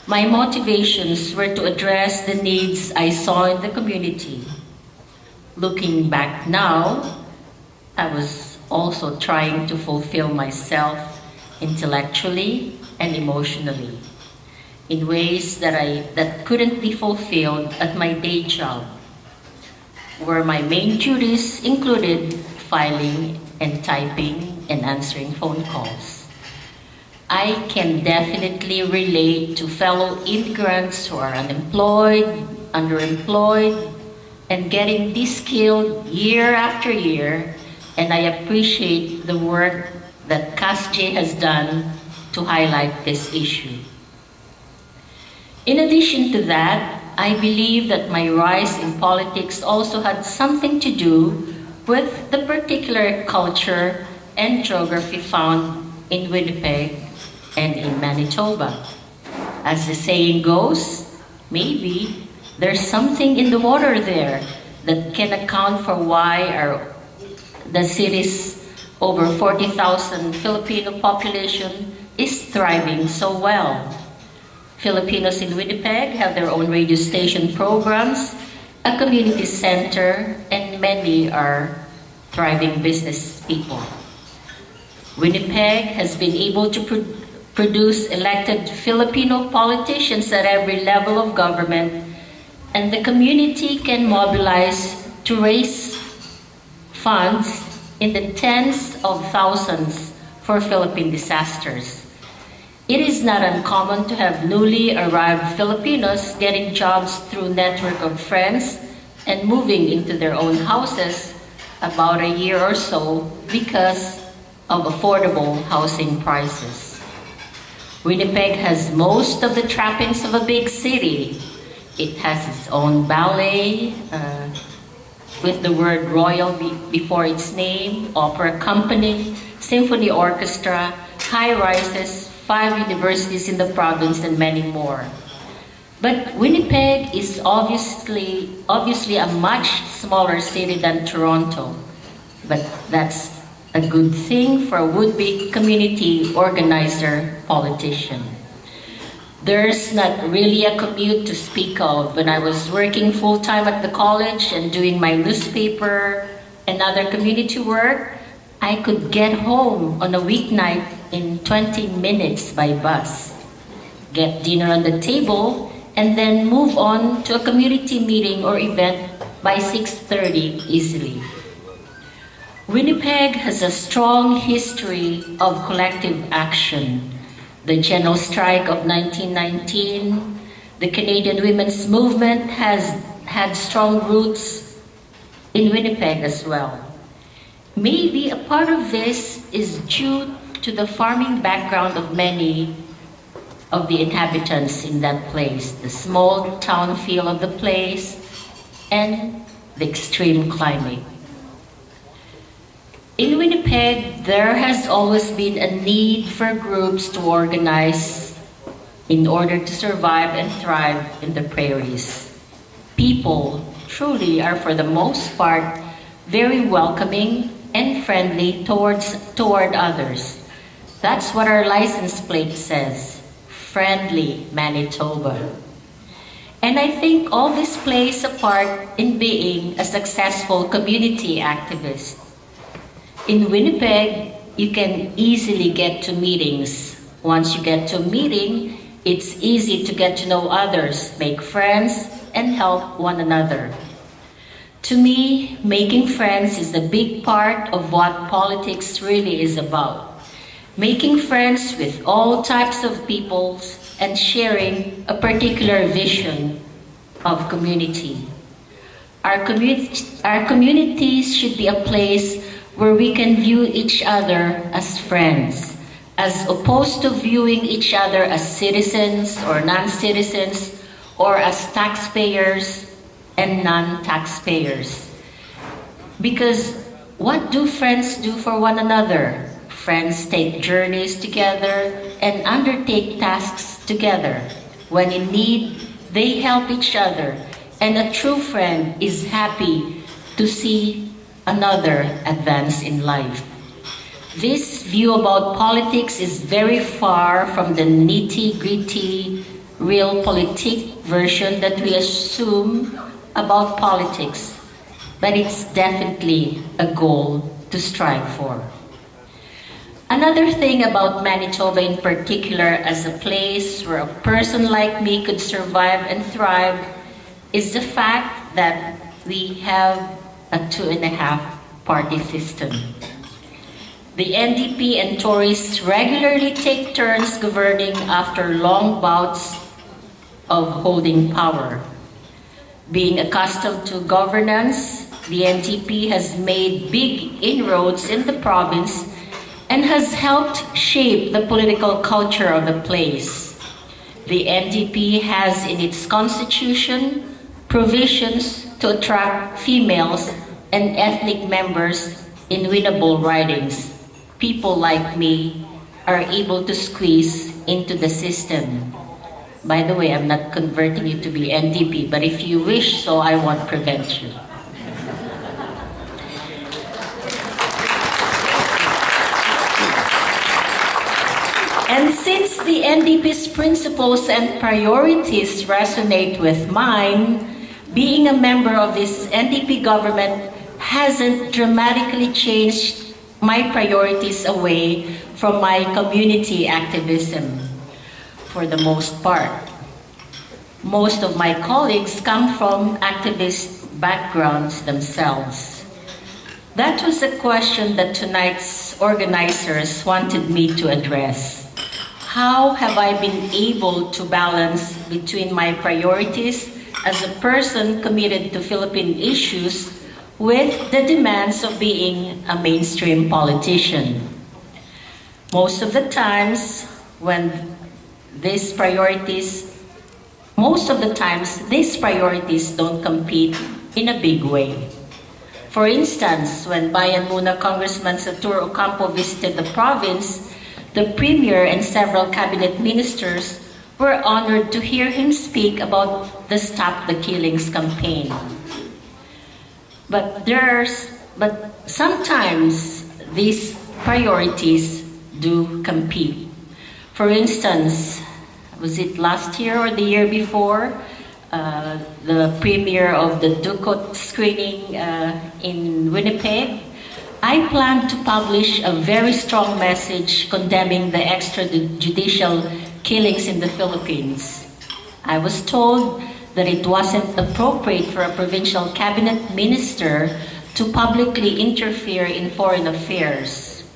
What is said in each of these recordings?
My motivations were to address the needs I saw in the community. Looking back now, I was also trying to fulfill myself intellectually and emotionally in ways that couldn't be fulfilled at my day job, where my main duties included filing and typing and answering phone calls. I can definitely relate to fellow immigrants who are unemployed, underemployed, and getting de-skilled year after year, and I appreciate the work that CASJ has done to highlight this issue. In addition to that, I believe that my rise in politics also had something to do with the particular culture and geography found in Winnipeg and in Manitoba. As the saying goes, maybe there's something in the water there that can account for why the city's over 40,000 Filipino population is thriving so well. Filipinos in Winnipeg have their own radio station programs, a community center, and many are thriving business people. Winnipeg has been able to produce elected Filipino politicians at every level of government, and the community can mobilize to raise funds in the tens of thousands for Philippine disasters. It is not uncommon to have newly arrived Filipinos getting jobs through network of friends and moving into their own houses about a year or so because of affordable housing prices. Winnipeg has most of the trappings of a big city. It has its own ballet, with the word royal before its name, opera company, symphony orchestra, high-rises, 5 universities in the province, and many more. But Winnipeg is obviously a much smaller city than Toronto. But that's a good thing for a would-be community organizer politician. There's not really a commute to speak of. When I was working full-time at the college and doing my newspaper and other community work, I could get home on a weeknight in 20 minutes by bus, get dinner on the table, and then move on to a community meeting or event by 6:30 easily. Winnipeg has a strong history of collective action. The General Strike of 1919, the Canadian Women's Movement has had strong roots in Winnipeg as well. Maybe a part of this is due to the farming background of many of the inhabitants in that place, the small town feel of the place, and the extreme climate. In Winnipeg, there has always been a need for groups to organize in order to survive and thrive in the prairies. People truly are, for the most part, very welcoming and friendly toward others. That's what our license plate says, Friendly Manitoba. And I think all this plays a part in being a successful community activist. In Winnipeg, you can easily get to meetings. Once you get to a meeting, it's easy to get to know others, make friends, and help one another. To me, making friends is a big part of what politics really is about. Making friends with all types of people and sharing a particular vision of community. Our communities should be a place where we can view each other as friends, as opposed to viewing each other as citizens or non-citizens, or as taxpayers and non-taxpayers. Because what do friends do for one another? Friends take journeys together and undertake tasks together. When in need, they help each other, and a true friend is happy to see another advance in life. This view about politics is very far from the nitty-gritty realpolitik version that we assume about politics, but it's definitely a goal to strive for. Another thing about Manitoba in particular as a place where a person like me could survive and thrive is the fact that we have a 2.5-party system. The NDP and Tories regularly take turns governing after long bouts of holding power. Being accustomed to governance, the NDP has made big inroads in the province and has helped shape the political culture of the place. The NDP has in its constitution provisions to attract females and ethnic members in winnable ridings. People like me are able to squeeze into the system. By the way, I'm not converting you to be NDP, but if you wish so, I won't prevent you. And since the NDP's principles and priorities resonate with mine, being a member of this NDP government hasn't dramatically changed my priorities away from my community activism, for the most part. Most of my colleagues come from activist backgrounds themselves. That was a question that tonight's organizers wanted me to address. How have I been able to balance between my priorities as a person committed to Philippine issues with the demands of being a mainstream politician? Most of the times these priorities don't compete in a big way. For instance, when Bayan Muna Congressman Satur Ocampo visited the province, the Premier and several cabinet ministers were honored to hear him speak about the Stop the Killings campaign. But sometimes these priorities do compete. For instance, was it last year or the year before, the premiere of the Ducot screening in Winnipeg, I plan to publish a very strong message condemning the extrajudicial killings in the Philippines. I was told that it wasn't appropriate for a provincial cabinet minister to publicly interfere in foreign affairs,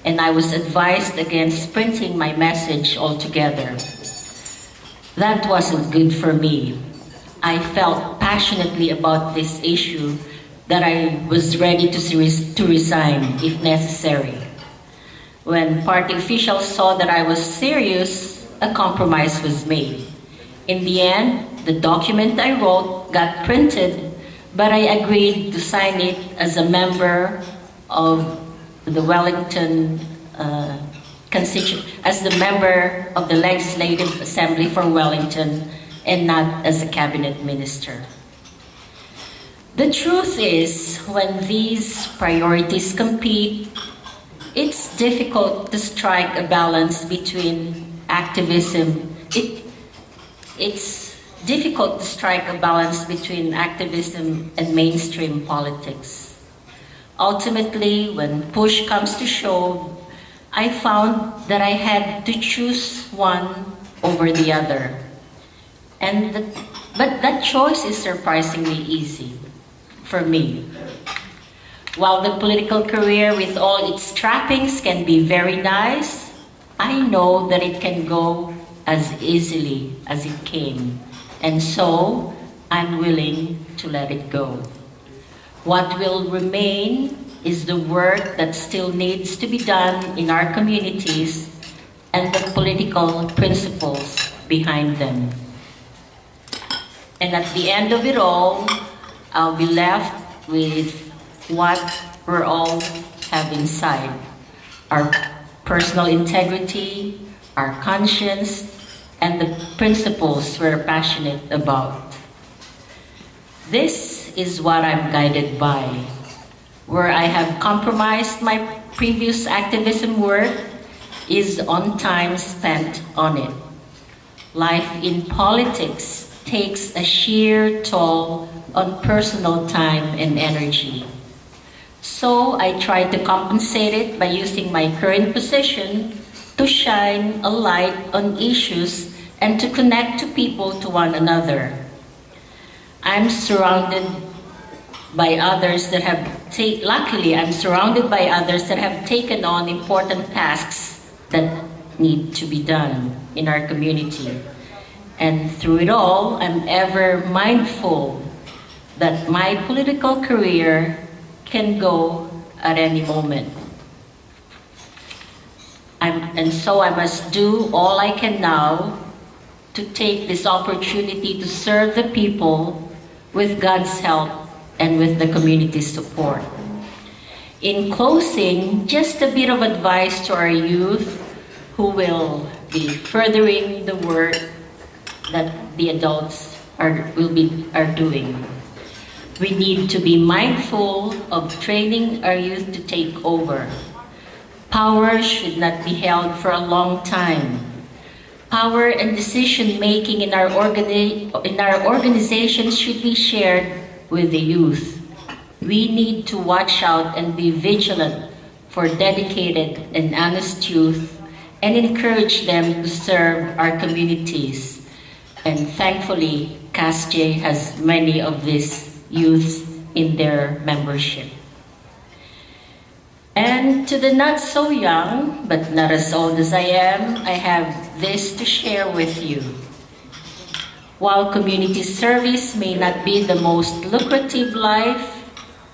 and I was advised against printing my message altogether. That wasn't good for me. I felt passionately about this issue that I was ready to resign if necessary. When party officials saw that I was serious, a compromise was made. In the end, the document I wrote got printed, but I agreed to sign it as a member of the Wellington as the member of the Legislative Assembly for Wellington and not as a cabinet minister. The truth is, when these priorities compete, it's difficult to strike a balance between activism. It's difficult to strike a balance between activism and mainstream politics. Ultimately, when push comes to shove, I found that I had to choose one over the other. But that choice is surprisingly easy for me. While the political career with all its trappings can be very nice, I know that it can go as easily as it came, and so I'm willing to let it go. What will remain is the work that still needs to be done in our communities and the political principles behind them. And at the end of it all, I'll be left with what we all have inside: our personal integrity, our conscience, and the principles we're passionate about. This is what I'm guided by. Where I have compromised my previous activism work is on time spent on it. Life in politics takes a sheer toll on personal time and energy. So I try to compensate it by using my current position to shine a light on issues and to connect to people to one another. I'm surrounded by others that have luckily I'm surrounded by others that have taken on important tasks that need to be done in our community. And through it all, I'm ever mindful that my political career can go at any moment. And so I must do all I can now to take this opportunity to serve the people with God's help and with the community's support. In closing, just a bit of advice to our youth who will be furthering the work that the adults are doing. We need to be mindful of training our youth to take over. Power should not be held for a long time. Power and decision-making in our organizations should be shared with the youth. We need to watch out and be vigilant for dedicated and honest youth and encourage them to serve our communities. And thankfully, CASJ has many of these youths in their membership. And to the not so young, but not as old as I am, I have this to share with you. While community service may not be the most lucrative life,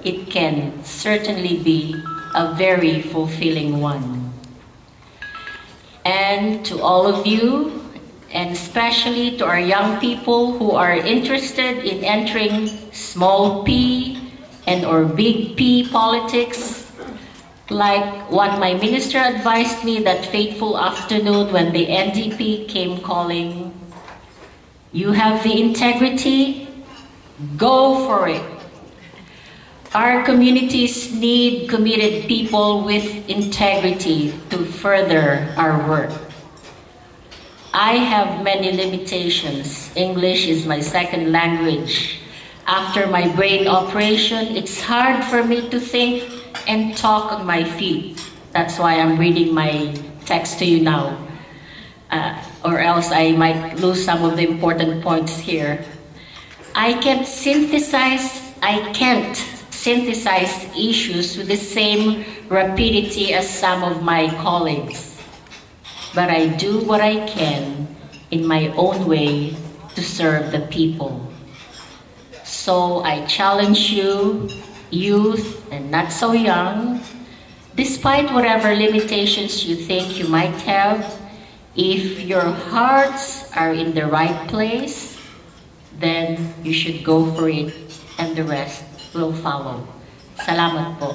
it can certainly be a very fulfilling one. And to all of you, and especially to our young people who are interested in entering small p and or big P politics, like what my minister advised me that fateful afternoon when the NDP came calling, you have the integrity, go for it. Our communities need committed people with integrity to further our work. I have many limitations. English is my second language. After my brain operation, it's hard for me to think and talk on my feet. That's why I'm reading my text to you now. Or else I might lose some of the important points here. I can't synthesize issues with the same rapidity as some of my colleagues. But I do what I can in my own way to serve the people. So I challenge you, youth and not so young, despite whatever limitations you think you might have, if your hearts are in the right place, then you should go for it and the rest will follow. Salamat po.